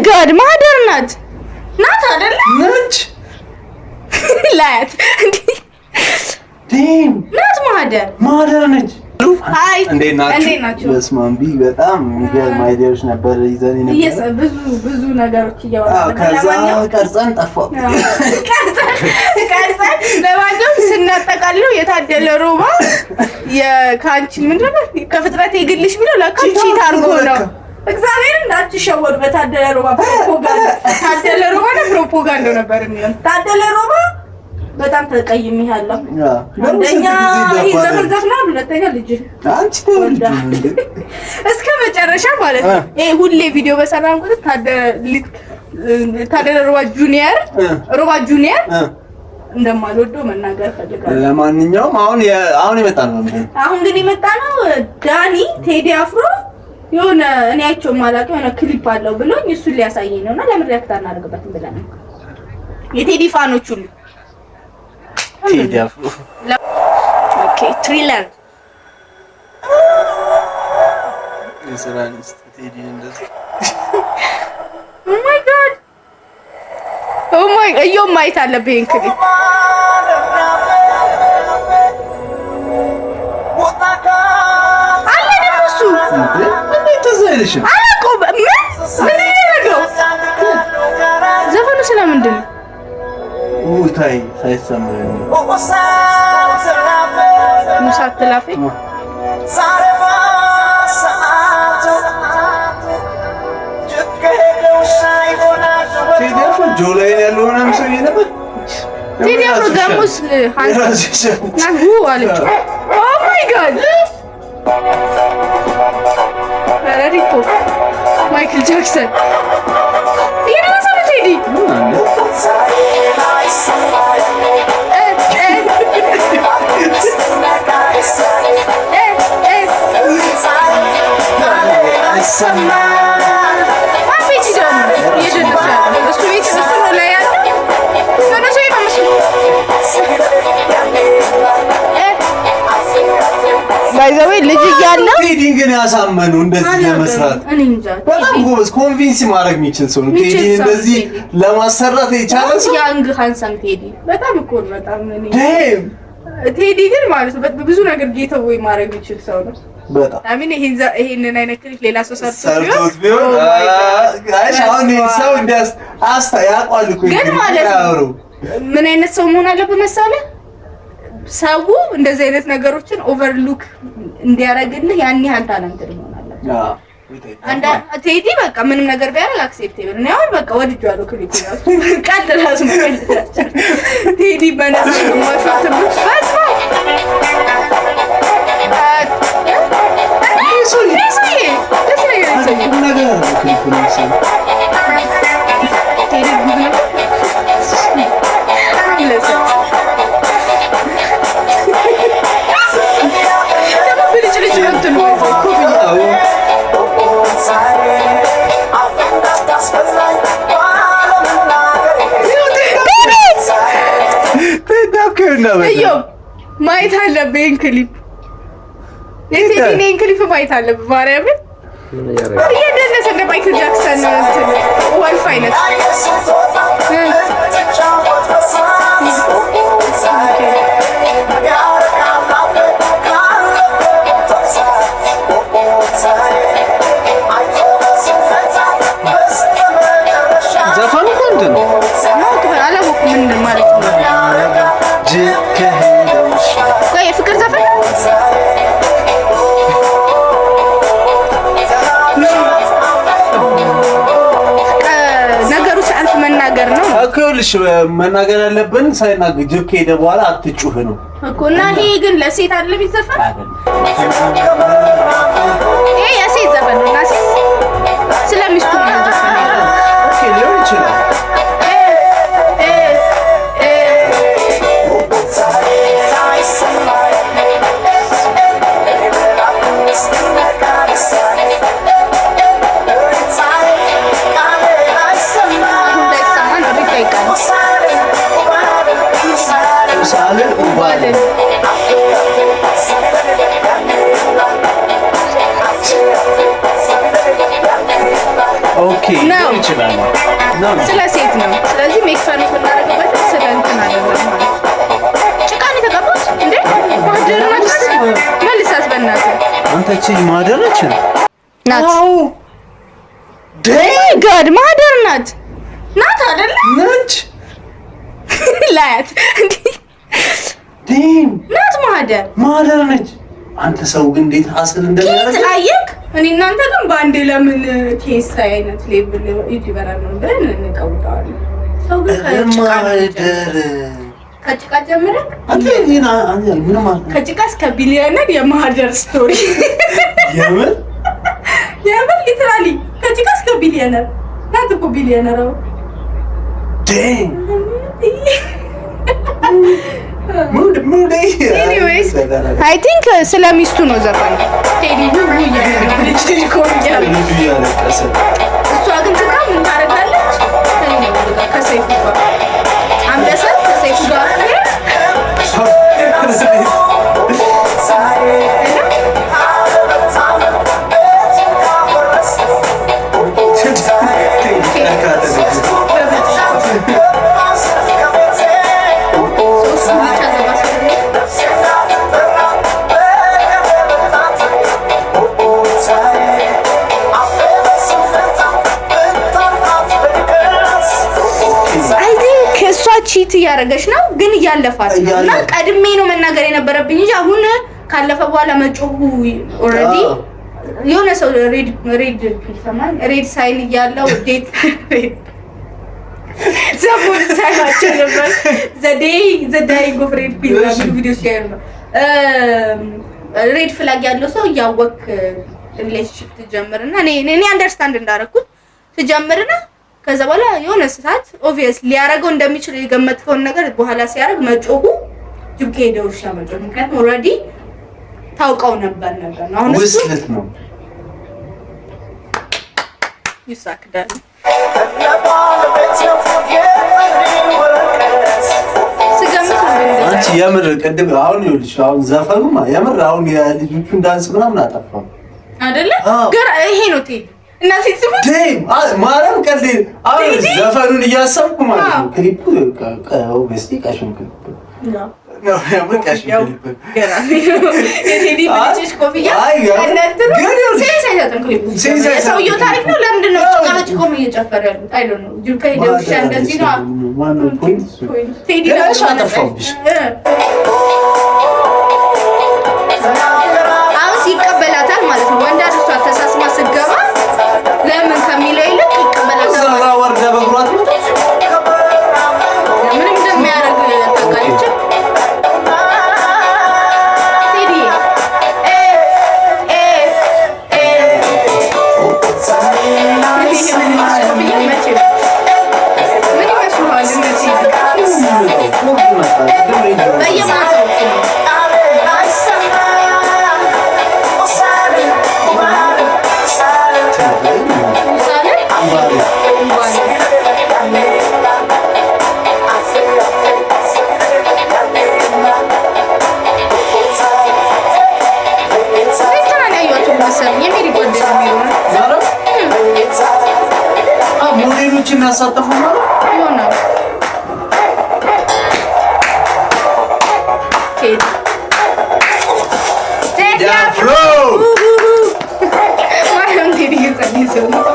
ጋድ ማደር ናት አይደለ? ነች ላያት ናት ማደር ነች። አይ እንዴት ናችሁ? በስመ አብ በጣም የሚገርም አይዲያዎች ነበር ይዘን ነበር። ብዙ ነገሮች እያወራን ከዛ ቀርጸን ጠፋው። ለማንኛውም ስናጠቃልለው የታደለ ሮባ የካንቺ ምንድነው ከፍጥረት የግልሽ ብሎ ለካንቺ ታርጎ ነው። እግዚአብሔር እንዳትሸወዱ በታደለ ሮባ ፕሮፓጋንዳ። ታደለ ሮባ ፕሮፓጋንዳ ነበር የሚሆን። ታደለ ሮባ በጣም ተቀይሜሃለሁ። አንደኛ ይዘፈዘፍና ሁለተኛ ልጅ አንቺ ተወልጂ እስከ መጨረሻ ማለት ነው። ይሄ ሁሌ ቪዲዮ በሰራን ቁጥር ታደለ ሮባ ጁኒየር እንደማልወደው መናገር ፈልጋለሁ። ለማንኛውም አሁን የመጣ ነው ዳኒ ቴዲ አፍሮ የሆነ እኔ አይቼው ማላውቀው የሆነ ክሊፕ አለው ብሎኝ እሱን ሊያሳየኝ ነውና ለምን ሪአክት አናደርግበትም ብለን ነው የቴዲ ፋኖች ሁሉ ቴዲ አፍሮ ኦኬ ትሪለር የሰራንስ ቴዲ እንደዚህ ኦ ማይ እዮ ማይት አለብኝ እንክሊ አለ ደምሱ እንዴት ተዘልሽ አላቆም ምን ያደርገው ዘፈኑ ስለምንድን ነው ውታይ ሳይሰማኝ ሙሳት ተላፈ ቴዲ አፍሮ ጆላይ ያለው ነው ሰውዬ ነበር። ቴዲ አፍሮ ጋሙስ ናሁ አለች። ኦ ማይ ጋድ ረዲፖ ማይክል ጃክሰን ይሄን ሰው ቴዲ ባይዘዌ ልጅ እያለው ቴዲ ግን ያሳመኑ እንደዚህ ለመስራት በጣም ጎበዝ ኮንቪንስ ማድረግ የሚችል ሰው ነው። ቴዲ እንደዚህ ለማሰራት የቻለ ሰው ያንግ ሃንሰም ቴዲ በጣም እኮ በጣም ቴዲ ግን ማለት ነው ብዙ ነገር ጌታው ወይ ማድረግ የሚችል ሰው ነው። በጣም አሚን ይሄንን አይነት ክሊፕ ሌላ ሰው ሰርቶት ቢሆን ጋሽ አሁን ሰው እንዲያስ ያቋል እኮ ግን ማለት ነው ምን አይነት ሰው መሆን አለበት መሰለህ? ሰው እንደዚህ አይነት ነገሮችን ኦቨርሉክ እንዲያረግልህ ያን ያህል ታለንት መሆን አለበት። አንዳ ቴዲ በቃ ምንም ነገር ቢያደርግ አክሴፕቴብል ነው። ያው በቃ ወድጃለሁ ክሊፕ ነው ቃል ራሱ ነው ቴዲ በነሱ ማሽት በስማ ማየት አለብኝ ክሊፕ የቴዲን ክሊፕ ማየት አለብኝ። ማርያምን እየደነሰ እንደ ማይክል ጃክሰን ወልፍ አይነት ዘፈኑ ቆንጆ ነው። አላወኩም ምን ማለት ነው። የፍቅር ዘፈን ነገሩ ሳያልፍ መናገር ነው እኮ። ይኸውልሽ መናገር ያለብን ሳይናገር ጅብ ከሄደ በኋላ አትጩህ ነው እኮ። እና ይሄ ግን ለሴት አይደለም ይዘፈን ይሄ የሴት ዘፈን ነው። እና ሴት ስለሚስቱ ነው ዘፈን ያለው ኦኬ ሊሆን ይችላል። ኦኬ ይችላል ነው ስለ ሴት ነው። ስለዚህ ሜክ ፈን የምናደርግበት ስለ እንትን አይደለም ማለት ጭቃን የተቀባች እንዴ ማደር ናት። መልሳት በእናትህ አንተ እቺ ማደር ነች ናት። ጋድ ማደር ናት አይደለ ነች ላያት እንዴ ናት ማደር ነች። አንተ ሰው ግን እንዴት ሀስል እንደሚያደርግ አየክ። እኔ እናንተ ግን በአንዴ ለምን ኬስ አይነት ሌብል ዩቲዩበር ነው ብለን እንቀውጣለን። ሰው ግን ከጭቃ ጀምረን አንተ ምንም ከጭቃ እስከ ቢሊዮነር የማህደር ስቶሪ የምን ሊትራሊ ከጭቃ እስከ ቢሊዮነር ናት እኮ ቢሊዮነር ነው። ኤኒዌይስ አይ ቲንክ ስለ ሚስቱ ነው ዘፈኑ። ቴዲ እሷ ግን ትካ ምን ታደርጋለች? ከሰይፉ ጋር አንበሳት ከሰይፉ ጋር ቺት እያደረገች ነው ግን እያለፋት ነው። እና ቀድሜ ነው መናገር የነበረብኝ እንጂ አሁን ካለፈ በኋላ መጮሁ ኦልሬዲ የሆነ ሰው ሬድ ሳይን እያለው ዴት ዘሙን ሳይማቸው ነበር ዘዳይ ጎፍሬድ ቪዲዮ ሼር ነው ሬድ ፍላግ ያለው ሰው እያወቅ ሪሌሽንሺፕ ትጀምርና እኔ አንደርስታንድ እንዳደረኩት ትጀምርና ከዛ በኋላ የሆነ ሰዓት ኦብቪየስ ሊያረገው እንደሚችል የገመትከውን ነገር በኋላ ሲያረግ መጮሁ ጅብ ከሄደው ውሻ መጮህ። ምክንያቱም ኦልሬዲ ታውቀው ነበር ነው። አሁን እሱ ውስለት ነው ይሳክዳል። አንቺ የምር ቅድም አሁን ይኸውልሽ አሁን ዘፈኑማ የምር አሁን የልጆቹን ዳንስ ምናምን አጠፋው አይደለ? ገራ ይሄ ነው ቴዲ እናቴ ስሙ ማርያም ቀልድ አሁን ዘፈኑን እያሰብኩ ማለት ነው። ክሊፑ ኦብቪየስሊ ቀሽም ክሊፕ ነው ያምር ቀሽም ክሊፕ ገና የቴዲ ልጅሽ ኮፍያ እናንተን ሴንሳይታን ክሊፑ የሰውየው ታሪክ ነው። ለምንድን ነው ጭቃጭ ቆም እየጨፈረ ያሉት? አይ ዶንት ኖ ጁካ ሄደውሻ እንደዚህ ነው ማነው ፖይንት ቴዲ ጋሽ አጠፋብሽ። አሁን ይቀበላታል ማለት ነው። ወንዳ እሷ ተሳስማ ስገባ ለምን ከሚለው ይልቅ ይቀበላታል። ዘራ ወርዳ በግሯት ነው ምንም እንደሚያደርግ ታውቃለች። ቴዲ ሞዴሎችን ያሳተፉ ማለት ይሆናል። ቴዲ አፍሮ ማንም ቴዲ ይጸልይ ነው።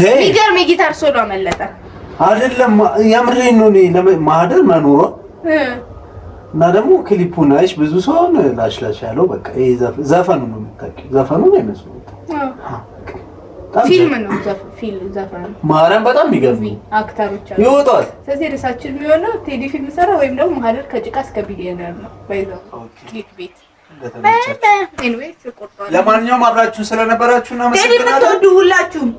የሚገርም የጊታር ሶሎ አመለጠ አይደለም። የምሬን ነው። ማህደር መኖሯ እና ደግሞ ክሊፑን አይሽ ብዙ ሰው ላሽላሽ ያለው በቃ ይሄ ዘፈኑ ነው የምታውቂው። ዘፈኑ ነው የሚመስለው ፊልም ነው ዘፈኑ። ማርያም በጣም የሚገርም አክተሮች አሉ ይወጣል። ስለዚህ ርዕሳችን የሚሆነው ቴዲ ፊልም ሰራ ወይም ደግሞ ማህደር ከጭቃ እስከ ቢሊዮነር ነው። ባይዘው ክሊክ ቤት ለማንኛውም አብራችሁን ስለነበራችሁ እናመሰግናለን። ሁላችሁም